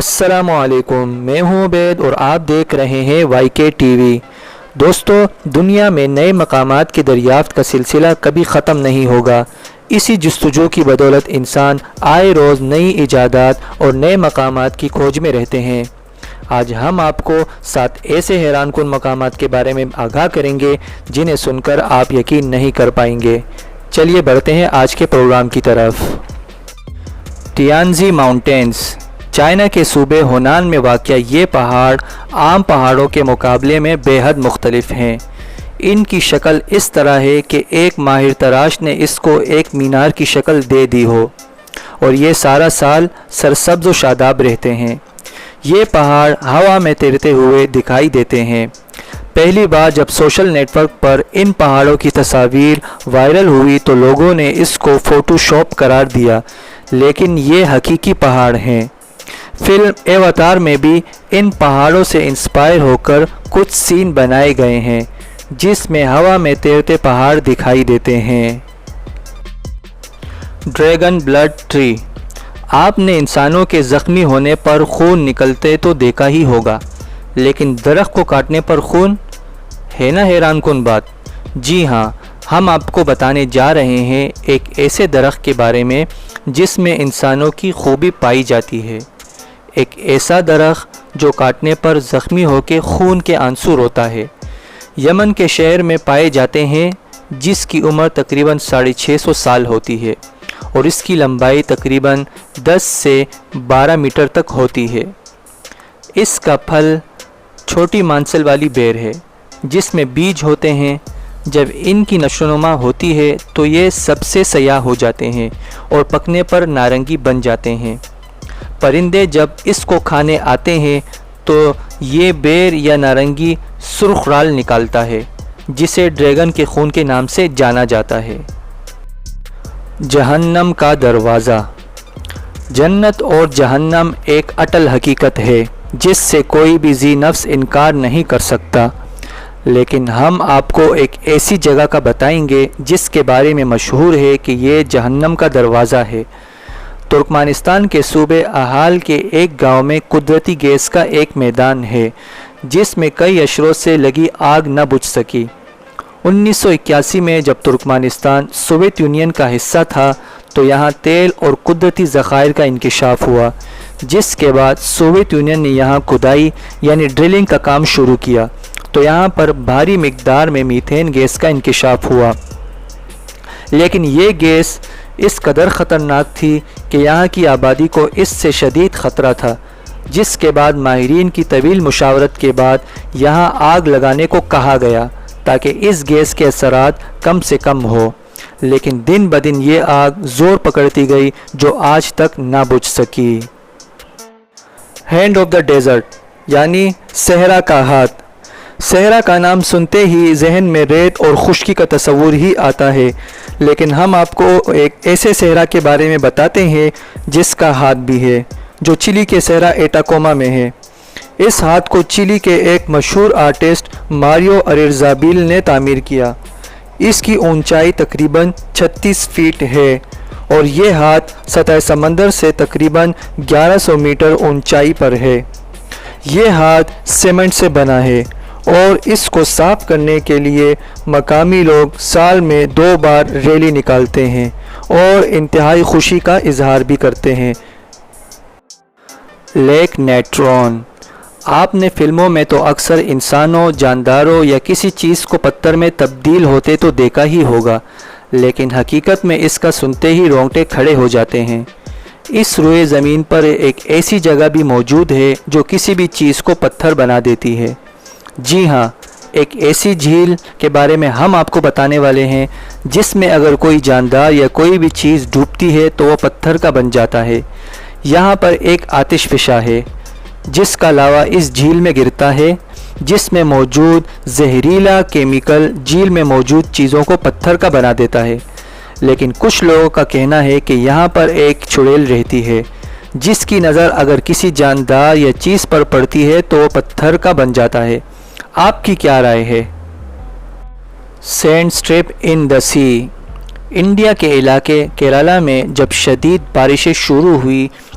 السلام علیکم، میں ہوں عبید اور آپ دیکھ رہے ہیں وائی کے ٹی وی۔ دوستو، دنیا میں نئے مقامات کی دریافت کا سلسلہ کبھی ختم نہیں ہوگا۔ اسی جستجو کی بدولت انسان آئے روز نئی ایجادات اور نئے مقامات کی کھوج میں رہتے ہیں۔ آج ہم آپ کو 7 ایسے حیران کن مقامات کے بارے میں آگاہ کریں گے جنہیں سن کر آپ یقین نہیں کر پائیں گے۔ چلیے بڑھتے ہیں آج کے پروگرام کی طرف۔ ٹیانزی ماؤنٹینز۔ چائنا کے صوبے ہونان میں واقع یہ پہاڑ عام پہاڑوں کے مقابلے میں بے حد مختلف ہیں۔ ان کی شکل اس طرح ہے کہ ایک ماہر تراش نے اس کو ایک مینار کی شکل دے دی ہو، اور یہ سارا سال سرسبز و شاداب رہتے ہیں۔ یہ پہاڑ ہوا میں تیرتے ہوئے دکھائی دیتے ہیں۔ پہلی بار جب سوشل نیٹ ورک پر ان پہاڑوں کی تصاویر وائرل ہوئی تو لوگوں نے اس کو فوٹو شاپ قرار دیا، لیکن یہ حقیقی پہاڑ ہیں۔ فلم ایواتار میں بھی ان پہاڑوں سے انسپائر ہو کر کچھ سین بنائے گئے ہیں جس میں ہوا میں تیرتے پہاڑ دکھائی دیتے ہیں۔ Dragon blood tree. آپ نے انسانوں کے زخمی ہونے پر خون نکلتے تو دیکھا ہی ہوگا، لیکن درخت کو کاٹنے پر خون؟ ہے نا حیران کن بات؟ جی ہاں، ہم آپ کو بتانے جا رہے ہیں ایک ایسے درخت کے بارے میں جس میں انسانوں کی خوبی پائی جاتی ہے۔ ایک ایسا درخت جو کاٹنے پر زخمی ہو کے خون کے آنسو روتا ہے۔ یمن کے شہر میں پائے جاتے ہیں، جس کی عمر تقریباً 650 سال ہوتی ہے اور اس کی لمبائی تقریباً 10 سے 12 میٹر تک ہوتی ہے۔ اس کا پھل چھوٹی مانسل والی بیر ہے جس میں بیج ہوتے ہیں۔ جب ان کی نشو و نما ہوتی ہے تو یہ سب سے سیاہ ہو جاتے ہیں اور پکنے پر نارنگی بن جاتے ہیں۔ پرندے جب اس کو کھانے آتے ہیں تو یہ بیر یا نارنگی سرخ رال نکالتا ہے، جسے ڈریگن کے خون کے نام سے جانا جاتا ہے۔ جہنم کا دروازہ۔ جنت اور جہنم ایک اٹل حقیقت ہے جس سے کوئی بھی ذی نفس انکار نہیں کر سکتا، لیکن ہم آپ کو ایک ایسی جگہ کا بتائیں گے جس کے بارے میں مشہور ہے کہ یہ جہنم کا دروازہ ہے۔ ترکمانستان کے صوبے احال کے ایک گاؤں میں قدرتی گیس کا ایک میدان ہے جس میں کئی اشروں سے لگی آگ نہ بجھ سکی۔ 1981 میں جب ترکمانستان سوویت یونین کا حصہ تھا تو یہاں تیل اور قدرتی ذخائر کا انکشاف ہوا، جس کے بعد سوویت یونین نے یہاں کھدائی یعنی ڈرلنگ کا کام شروع کیا تو یہاں پر بھاری مقدار میں میتھین گیس کا انکشاف ہوا، لیکن یہ گیس اس قدر خطرناک تھی کہ یہاں کی آبادی کو اس سے شدید خطرہ تھا، جس کے بعد ماہرین کی طویل مشاورت کے بعد یہاں آگ لگانے کو کہا گیا تاکہ اس گیس کے اثرات کم سے کم ہو، لیکن دن بدن یہ آگ زور پکڑتی گئی جو آج تک نہ بجھ سکی۔ ہینڈ آف دا ڈیزرٹ یعنی صحرا کا ہاتھ۔ صحرا کا نام سنتے ہی ذہن میں ریت اور خشکی کا تصور ہی آتا ہے، لیکن ہم آپ کو ایک ایسے صحرا کے بارے میں بتاتے ہیں جس کا ہاتھ بھی ہے، جو چلی کے صحرا ایٹاکوما میں ہے۔ اس ہاتھ کو چلی کے ایک مشہور آرٹسٹ ماریو ارزابیل نے تعمیر کیا۔ اس کی اونچائی تقریباً 36 فیٹ ہے اور یہ ہاتھ سطح سمندر سے تقریباً 1100 میٹر اونچائی پر ہے۔ یہ ہاتھ سیمنٹ سے بنا ہے اور اس کو صاف کرنے کے لیے مقامی لوگ سال میں 2 بار ریلی نکالتے ہیں اور انتہائی خوشی کا اظہار بھی کرتے ہیں۔ لیک نیٹرون۔ آپ نے فلموں میں تو اکثر انسانوں، جانداروں یا کسی چیز کو پتھر میں تبدیل ہوتے تو دیکھا ہی ہوگا، لیکن حقیقت میں اس کا سنتے ہی رونگٹے کھڑے ہو جاتے ہیں۔ اس روئے زمین پر ایک ایسی جگہ بھی موجود ہے جو کسی بھی چیز کو پتھر بنا دیتی ہے۔ جی ہاں، ایک ایسی جھیل کے بارے میں ہم آپ کو بتانے والے ہیں جس میں اگر کوئی جاندار یا کوئی بھی چیز ڈوبتی ہے تو وہ پتھر کا بن جاتا ہے۔ یہاں پر ایک آتش فشاں ہے جس کا لاوا اس جھیل میں گرتا ہے، جس میں موجود زہریلا کیمیکل جھیل میں موجود چیزوں کو پتھر کا بنا دیتا ہے، لیکن کچھ لوگوں کا کہنا ہے کہ یہاں پر ایک چڑیل رہتی ہے جس کی نظر اگر کسی جاندار یا چیز پر پڑتی ہے تو وہ پتھر کا بن جاتا ہے۔ آپ کی کیا رائے ہے؟ سینڈ اسٹرپ ان دا سی۔ انڈیا کے علاقے کیرالہ میں جب شدید بارشیں شروع ہوئی